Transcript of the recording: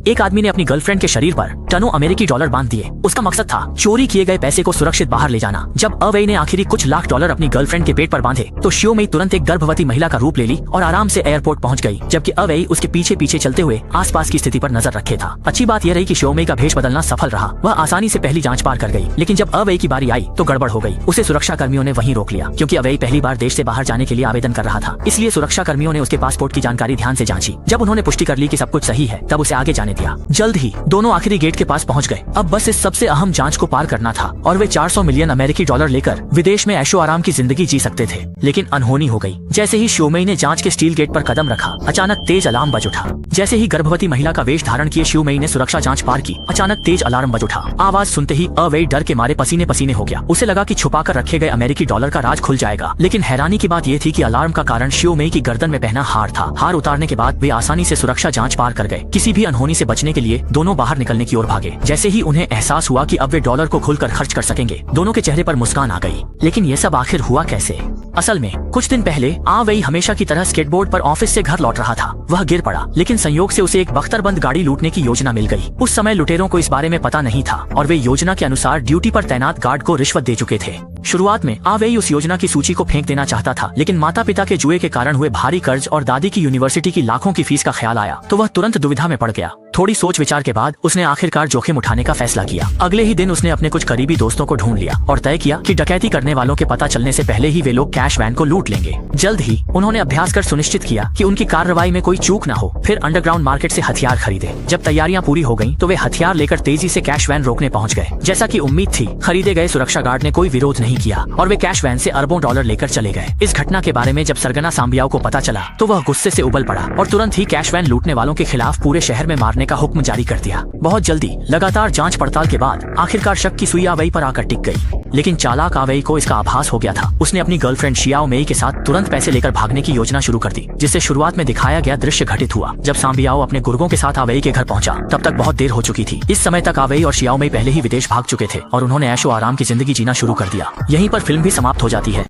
एक आदमी ने अपनी गर्लफ्रेंड के शरीर पर टनों अमेरिकी डॉलर बांध दिए। उसका मकसद था चोरी किए गए पैसे को सुरक्षित बाहर ले जाना। जब अवेई ने आखिरी कुछ लाख डॉलर अपनी गर्लफ्रेंड के पेट पर बांधे तो शियो मेई तुरंत एक गर्भवती महिला का रूप ले ली और आराम से एयरपोर्ट पहुंच गई, जबकि अवेई उसके पीछे पीछे चलते हुए आसपास की स्थिति पर नजर रखे था। अच्छी बात यह रही कि शियो मेई का भेष बदलना सफल रहा। वह आसानी से पहली जांच पार कर गई, लेकिन जब अवेई की बारी आई तो गड़बड़ हो गई। उसे सुरक्षा कर्मियों ने वहीं रोक लिया, क्योंकि अवेई पहली बार देश से बाहर जाने के लिए आवेदन कर रहा था। इसलिए सुरक्षा कर्मियों ने उसके पासपोर्ट की जानकारी ध्यान से जांची। जब उन्होंने पुष्टि कर ली कि सब कुछ सही है, तब उसे आगे जाने दिया। जल्द ही दोनों आखिरी गेट के पास पहुंच गए। अब बस इस सबसे अहम जांच को पार करना था और वे 400 मिलियन अमेरिकी डॉलर लेकर विदेश में ऐशो आराम की जिंदगी जी सकते थे। लेकिन अनहोनी हो गई। जैसे ही शियो मेई ने जांच के स्टील गेट पर कदम रखा, अचानक तेज अलार्म बज उठा। जैसे ही गर्भवती महिला का वेश धारण किए शियो मेई ने सुरक्षा जांच पार की, अचानक तेज अलार्म बज उठा। आवाज सुनते ही अवेई डर के मारे पसीने पसीने हो गया। उसे लगा कि छुपाकर रखे गए अमेरिकी डॉलर का राज खुल जाएगा। लेकिन हैरानी की बात यह थी कि अलार्म का कारण शियो मेई की गर्दन में पहना हार था। हार उतारने के बाद वे आसानी से सुरक्षा जांच पार कर गए। किसी भी अनहोनी से बचने के लिए दोनों बाहर निकलने की ओर भागे। जैसे ही उन्हें एहसास हुआ कि अब वे डॉलर को खुलकर खर्च कर सकेंगे, दोनों के चेहरे पर मुस्कान आ गई। लेकिन यह सब आखिर हुआ कैसे? असल में कुछ दिन पहले अवेई हमेशा की तरह स्केटबोर्ड पर ऑफिस से घर लौट रहा था। वह गिर पड़ा, लेकिन संयोग से उसे एक बख्तरबंद गाड़ी लूटने की योजना मिल गई। उस समय लुटेरों को इस बारे में पता नहीं था और वे योजना के अनुसार ड्यूटी पर तैनात गार्ड को रिश्वत दे चुके थे। शुरुआत में अवेई उस योजना की सूची को फेंक देना चाहता था, लेकिन माता पिता के जुए के कारण हुए भारी कर्ज और दादी की यूनिवर्सिटी की लाखों की फीस का ख्याल आया तो वह तुरंत दुविधा में पड़ गया। थोड़ी सोच विचार के बाद उसने आखिरकार जोखिम उठाने का फैसला किया। अगले ही दिन उसने अपने कुछ करीबी दोस्तों को ढूंढ लिया और तय किया कि डकैती करने वालों के पता चलने से पहले ही वे लोग कैश वैन को लूट लेंगे। जल्द ही उन्होंने अभ्यास कर सुनिश्चित किया कि उनकी कार्रवाई में कोई चूक न हो। फिर अंडरग्राउंड मार्केट से हथियार खरीदे। जब तैयारियां पूरी हो गईं, तो वे हथियार लेकर तेजी से कैश वैन रोकने पहुंच गए। जैसा कि उम्मीद थी, खरीदे गए सुरक्षा गार्ड ने कोई विरोध नहीं किया और वे कैश वैन से अरबों डॉलर लेकर चले गए। इस घटना के बारे में जब सरगना सांबियाओ को पता चला तो वह गुस्से से उबल पड़ा और तुरंत ही कैश वैन लूटने वालों के खिलाफ पूरे शहर में मारने का हुक्म जारी कर दिया। बहुत जल्दी लगातार जांच पड़ताल के बाद आखिरकार शक की सुई अवेई पर आकर टिक गई। लेकिन चालाक अवेई को इसका आभास हो गया था। उसने अपनी गर्लफ्रेंड शियाओ मेई के साथ तुरंत पैसे लेकर भागने की योजना शुरू कर दी, जिससे शुरुआत में दिखाया गया दृश्य घटित हुआ। जब सांबियाओ अपने गुर्गों के साथ अवेई के घर पहुंचा, तब तक बहुत देर हो चुकी थी। इस समय तक अवेई और शियाओ मेई पहले ही विदेश भाग चुके थे और उन्होंने ऐशो आराम की जिंदगी जीना शुरू कर दिया। यहीं पर फिल्म भी समाप्त हो जाती है।